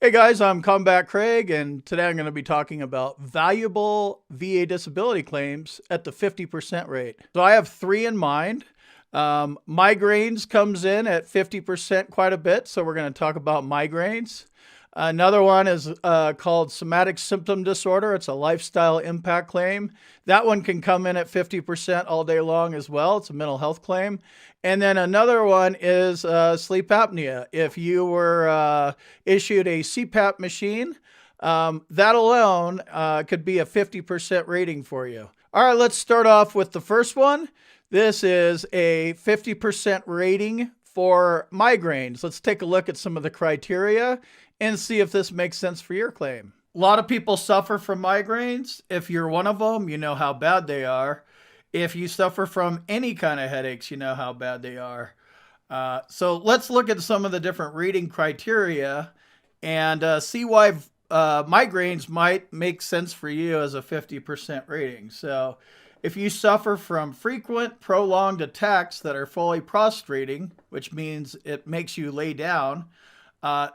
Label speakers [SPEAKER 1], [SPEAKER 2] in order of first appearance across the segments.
[SPEAKER 1] Hey guys, I'm Comeback Craig, and today I'm going to be talking about valuable VA disability claims at the 50% rate. So I have three in mind. Migraines comes in at 50% quite a bit, so we're going to talk about migraines. Another one is called Somatic Symptom Disorder. It's a lifestyle impact claim. That one can come in at 50% all day long as well. It's a mental health claim. And then another one is sleep apnea. If you were issued a CPAP machine, that alone could be a 50% rating for you. All right, let's start off with the first one. This is a 50% rating for migraines. Let's take a look at some of the criteria and see if this makes sense for your claim. A lot of people suffer from migraines. If you're one of them, you know how bad they are. If you suffer from any kind of headaches, you know how bad they are. So let's look at some of the different rating criteria and see why migraines might make sense for you as a 50% rating. So if you suffer from frequent, prolonged attacks that are fully prostrating, which means it makes you lay down,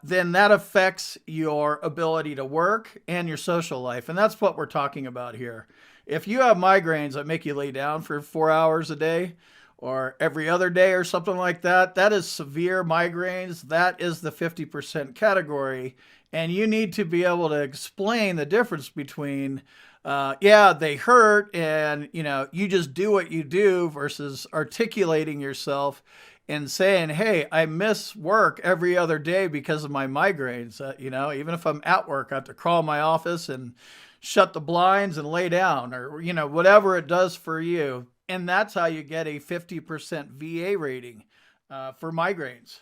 [SPEAKER 1] then that affects your ability to work and your social life. And that's what we're talking about here. If you have migraines that make you lay down for 4 hours a day or every other day or something like that, that is severe migraines. That is the 50% category. And you need to be able to explain the difference between they hurt and, you just do what you do versus articulating yourself and saying, hey, I miss work every other day because of my migraines. Even if I'm at work, I have to crawl in my office and shut the blinds and lay down or, whatever it does for you. And that's how you get a 50% VA rating for migraines.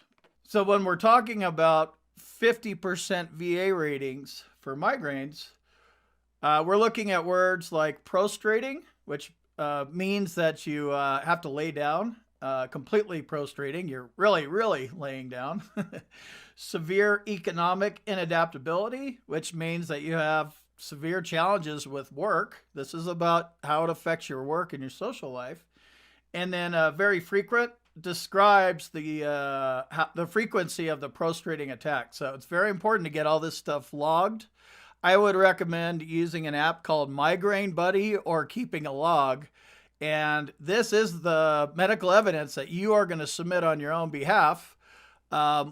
[SPEAKER 1] So when we're talking about 50% VA ratings for migraines, we're looking at words like prostrating, which means that you have to lay down, completely prostrating. You're really, really laying down. Severe economic inadaptability, which means that you have severe challenges with work. This is about how it affects your work and your social life. And then very frequent describes the frequency of the prostrating attack. So it's very important to get all this stuff logged. I would recommend using an app called Migraine Buddy or keeping a log. And this is the medical evidence that you are going to submit on your own behalf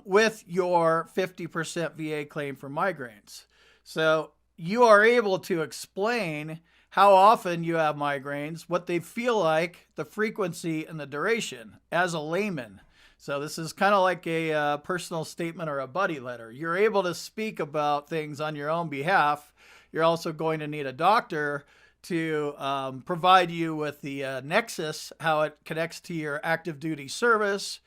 [SPEAKER 1] with your 50% VA claim for migraines. So you are able to explain how often you have migraines, what they feel like, the frequency, and the duration as a layman. So this is kind of like a personal statement or a buddy letter. You're able to speak about things on your own behalf. You're also going to need a doctor to provide you with the nexus, how it connects to your active duty service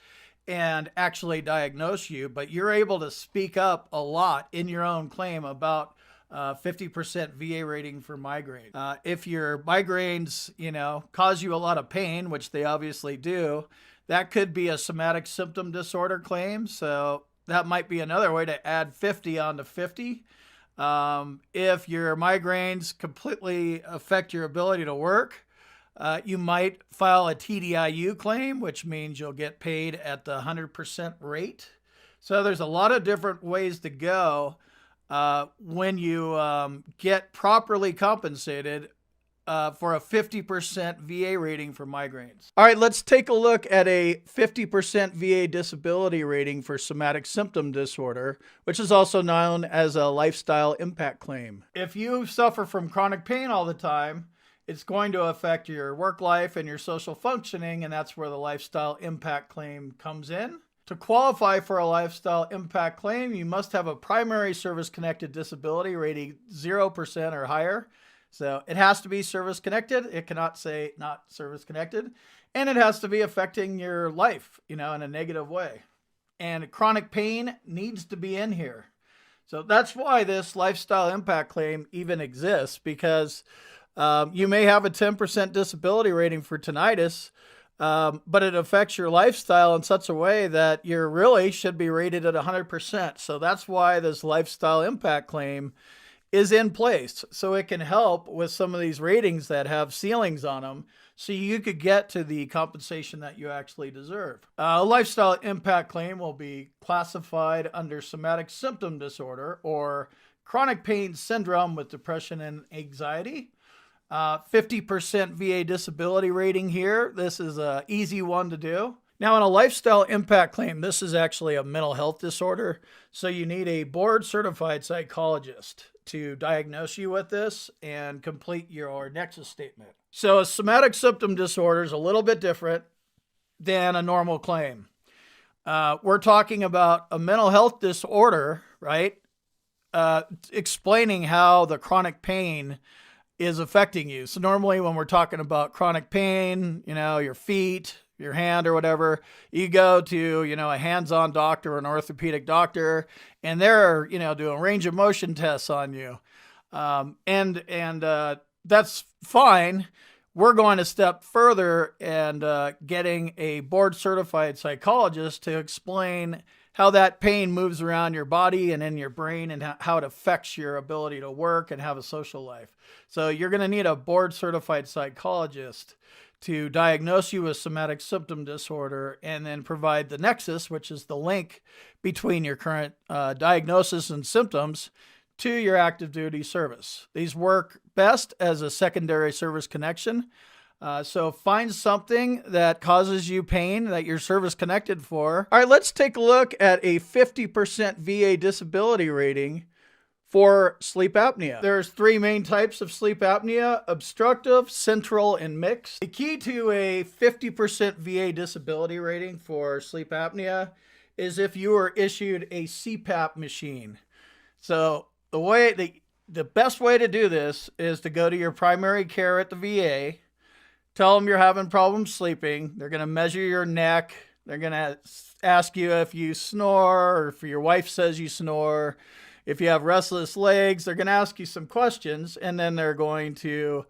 [SPEAKER 1] and actually diagnose you. But you're able to speak up a lot in your own claim about 50% VA rating for migraine. If your migraines, cause you a lot of pain, which they obviously do, that could be a somatic symptom disorder claim. So that might be another way to add 50 onto 50. If your migraines completely affect your ability to work, you might file a TDIU claim, which means you'll get paid at the 100% rate. So there's a lot of different ways to go when you get properly compensated for a 50% VA rating for migraines. All right, let's take a look at a 50% VA disability rating for somatic symptom disorder, which is also known as a lifestyle impact claim. If you suffer from chronic pain all the time, it's going to affect your work life and your social functioning, and that's where the lifestyle impact claim comes in. To qualify for a lifestyle impact claim, you must have a primary service-connected disability rating 0% or higher. So it has to be service-connected. It cannot say not service-connected. And it has to be affecting your life, in a negative way. And chronic pain needs to be in here. So that's why this lifestyle impact claim even exists, because you may have a 10% disability rating for tinnitus, but it affects your lifestyle in such a way that you really should be rated at 100%. So that's why this lifestyle impact claim is in place. So it can help with some of these ratings that have ceilings on them, so you could get to the compensation that you actually deserve. A lifestyle impact claim will be classified under somatic symptom disorder or chronic pain syndrome with depression and anxiety. 50% VA disability rating here. This is an easy one to do. Now, in a lifestyle impact claim, this is actually a mental health disorder. So you need a board certified psychologist to diagnose you with this and complete your nexus statement. So a somatic symptom disorder is a little bit different than a normal claim. We're talking about a mental health disorder, right? Explaining how the chronic pain is affecting you. So normally when we're talking about chronic pain, your feet, your hand or whatever, you go to, a hands-on doctor or an orthopedic doctor, and they're, doing range of motion tests on you. And that's fine. We're going a step further and getting a board certified psychologist to explain how that pain moves around your body and in your brain and how it affects your ability to work and have a social life. So you're going to need a board certified psychologist to diagnose you with somatic symptom disorder and then provide the nexus, which is the link between your current diagnosis and symptoms to your active duty service. These work best as a secondary service connection. So find something that causes you pain that you're service connected for. All right, let's take a look at a 50% VA disability rating for sleep apnea. There's three main types of sleep apnea: obstructive, central, and mixed. The key to a 50% VA disability rating for sleep apnea is if you were issued a CPAP machine. So the best way to do this is to go to your primary care at the VA, tell them you're having problems sleeping. They're going to measure your neck. They're going to ask you if you snore or if your wife says you snore. If you have restless legs, they're going to ask you some questions, and then they're going to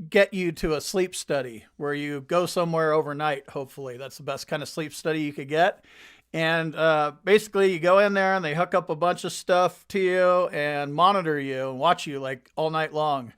[SPEAKER 1] get you to a sleep study where you go somewhere overnight, hopefully. That's the best kind of sleep study you could get. And basically, you go in there, and they hook up a bunch of stuff to you and monitor you and watch you like all night long.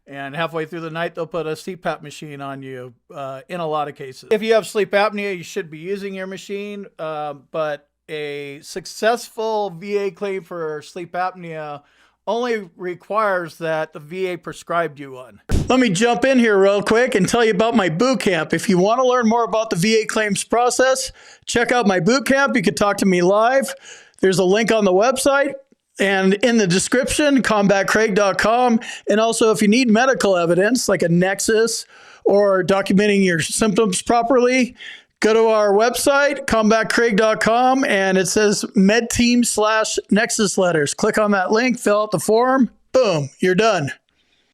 [SPEAKER 1] And halfway through the night, they'll put a CPAP machine on you in a lot of cases. If you have sleep apnea, you should be using your machine, but a successful VA claim for sleep apnea only requires that the VA prescribed you one. Let me jump in here real quick and tell you about my boot camp. If you want to learn more about the VA claims process, check out my boot camp. You can talk to me live. There's a link on the website and in the description, combatcraig.com. And also, if you need medical evidence like a nexus or documenting your symptoms properly, go to our website, combatcraig.com, and it says medteam/nexus letters. Click on that link, fill out the form, boom, you're done.